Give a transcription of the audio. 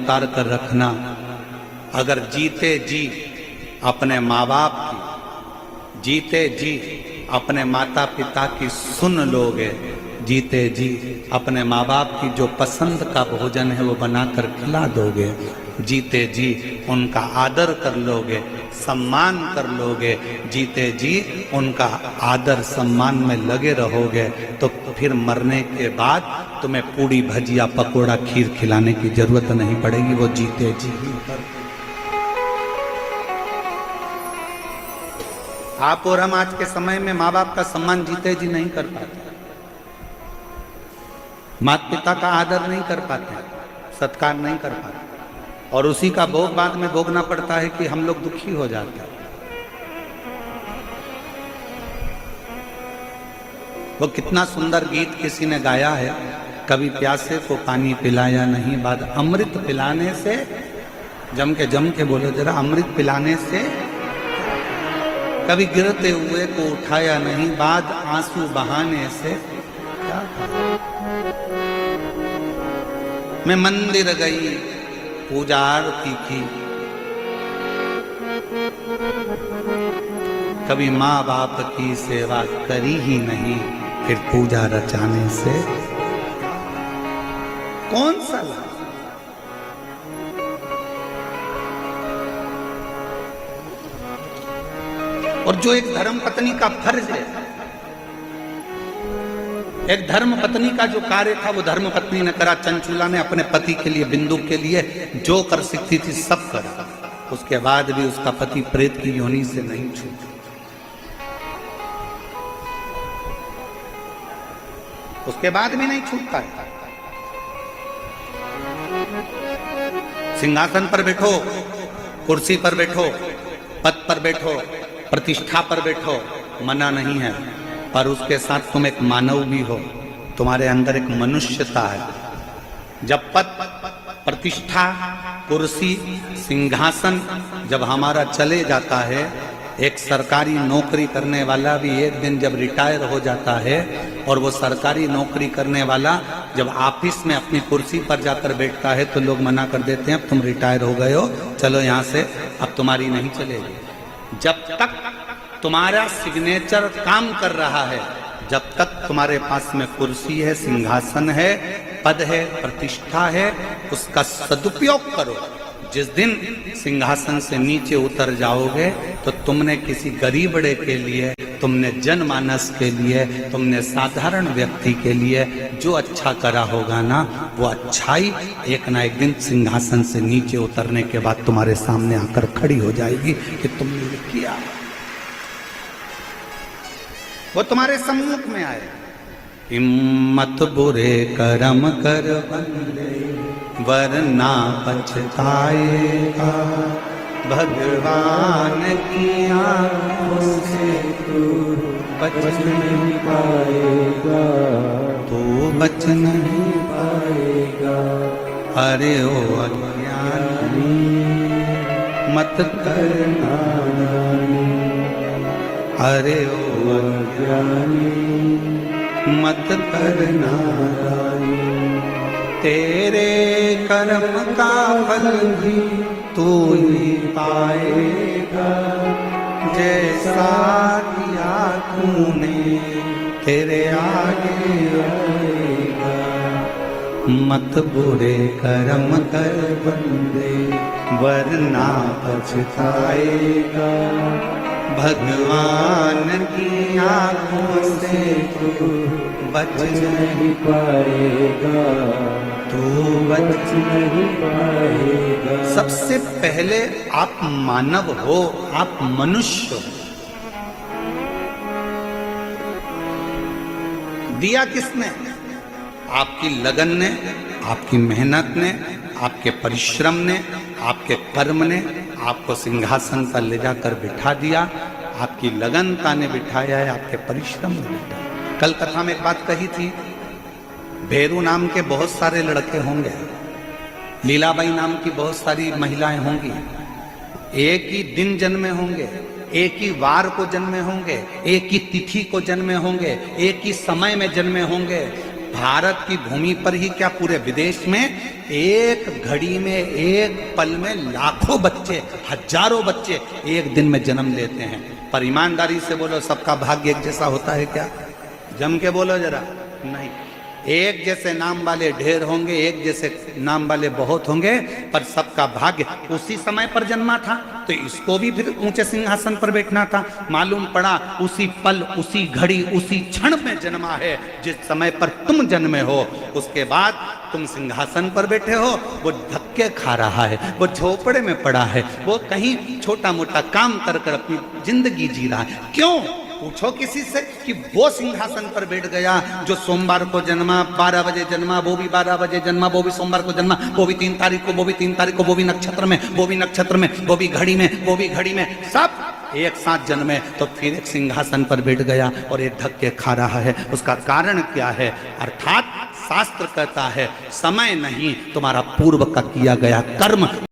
उतार कर रखना। अगर जीते जी अपने माँ बाप की, जीते जी अपने माता पिता की सुन लोगे, जीते जी अपने माँ बाप की जो पसंद का भोजन है वो बनाकर खिला दोगे, जीते जी उनका आदर कर लोगे, सम्मान कर लोगे, जीते जी उनका आदर सम्मान में लगे रहोगे, तो फिर मरने के बाद तुम्हें पूड़ी भजिया पकोड़ा खीर खिलाने की जरूरत नहीं पड़ेगी, वो जीते जी ही कर। आप और हम आज के समय में माँ बाप का सम्मान जीते जी नहीं कर पाते, माता पिता का आदर नहीं कर पाते, सत्कार नहीं कर पाते, और उसी का भोग बाद में भोगना पड़ता है कि हम लोग दुखी हो जाते हैं। वो कितना सुंदर गीत किसी ने गाया है, कभी प्यासे को पानी पिलाया नहीं, बाद अमृत पिलाने से, जम के बोलो जरा, अमृत पिलाने से, कभी गिरते हुए को उठाया नहीं, बाद आंसू बहाने से। क्या मैं मंदिर गई, पूजा आरती की, कभी माँ बाप की सेवा करी ही नहीं, फिर पूजा रचाने से कौन सा लाभ? और जो एक धर्म पत्नी का फर्ज है, एक धर्म पत्नी का जो कार्य था वो धर्म पत्नी ने करा। चंचूला ने अपने पति के लिए, बिंदु के लिए जो कर सकती थी सब करा, उसके बाद भी उसका पति प्रेत की योनि से नहीं छूटा, उसके बाद भी नहीं छूट पाया। सिंहासन पर बैठो, कुर्सी पर बैठो, पद पर बैठो, प्रतिष्ठा पर बैठो, मना नहीं है, पर उसके साथ तुम एक मानव भी हो, तुम्हारे अंदर एक मनुष्यता है। जब पद, प्रतिष्ठा, कुर्सी, सिंहासन जब हमारा चले जाता है, एक सरकारी नौकरी करने वाला भी एक दिन जब रिटायर हो जाता है, और वो सरकारी नौकरी करने वाला जब ऑफिस में अपनी कुर्सी पर जाकर बैठता है तो लोग मना कर देते हैं, अब तुम रिटायर हो गए हो, चलो यहाँ से, अब तुम्हारी नहीं चलेगी। जब तक तुम्हारा सिग्नेचर काम कर रहा है, जब तक तुम्हारे पास में कुर्सी है, सिंहासन है, पद है, प्रतिष्ठा है, उसका सदुपयोग करो। जिस दिन सिंहासन से नीचे उतर जाओगे तो तुमने किसी गरीबड़े के लिए, तुमने जनमानस के लिए, तुमने साधारण व्यक्ति के लिए जो अच्छा करा होगा ना, वो अच्छाई एक ना एक दिन सिंहासन से नीचे उतरने के बाद तुम्हारे सामने आकर खड़ी हो जाएगी कि तुमने ये किया, वो तुम्हारे सम्मुख में आए। हिम्मत बुरे कर्म कर बंदे, वरना पछताएगा, भगवान की आंखों से तू बच नहीं पाएगा, तू बच नहीं पाएगा। अरे ओ अज्ञानी मत करना नानी, अरे ओ अज्ञानी मत करना नानी, तेरे कर्म का फल भी तू ही पाएगा, जैसा किया तूने तेरे आगे आएगा। मत बुरे कर्म कर बंदे, वरना पछताएगा, भगवान की आंखों से तू बच नहीं पाएगा, तू बच नहीं पाएगा। सबसे पहले आप मानव हो, आप मनुष्य हो। दिया किसने? आपकी लगन ने, आपकी मेहनत ने, आपके परिश्रम ने, आपके कर्म ने आपको सिंहासन पर ले जाकर बिठा दिया। आपकी लगनता ने बिठाया है, आपके परिश्रम ने बिठाया। कल कथा में एक बात कही थी, भेरू नाम के बहुत सारे लड़के होंगे, लीलाबाई नाम की बहुत सारी महिलाएं होंगी, एक ही दिन जन्मे होंगे, एक ही वार को जन्मे होंगे, एक ही तिथि को जन्मे होंगे, एक ही समय में जन्मे होंगे, भारत की भूमि पर ही क्या, पूरे विदेश में एक घड़ी में, एक पल में लाखों बच्चे, हजारों बच्चे एक दिन में जन्म लेते हैं। पर ईमानदारी से बोलो, सबका भाग्य एक जैसा होता है क्या? जम के बोलो जरा। नहीं, एक जैसे नाम वाले ढेर होंगे, एक जैसे नाम वाले बहुत होंगे, पर सबका भाग्य उसी समय पर जन्मा था, तो इसको भी फिर ऊंचे सिंहासन पर बैठना था। मालूम पड़ा उसी पल, उसी घड़ी, उसी क्षण में जन्मा है जिस समय पर तुम जन्मे हो। उसके बाद तुम सिंहासन पर बैठे हो, वो धक्के खा रहा है, वो झोपड़े में पड़ा है, वो कहीं छोटा मोटा काम कर कर अपनी जिंदगी जी रहा है। क्यों? पूछो किसी से कि वो सिंहासन पर बैठ गया जो सोमवार को जन्मा, 12 बजे जन्मा, वो भी 12 बजे जन्मा, वो भी सोमवार को जन्मा, वो भी 3 तारीख को, वो भी 3 तारीख को, वो भी नक्षत्र में, वो भी नक्षत्र में, वो भी घड़ी में, वो भी घड़ी में, सब एक साथ जन्मे, तो फिर एक सिंहासन पर बैठ गया और एक धक्के खा रहा है। उसका कारण क्या है? अर्थात शास्त्र कहता है समय नहीं, तुम्हारा पूर्व का किया गया कर्म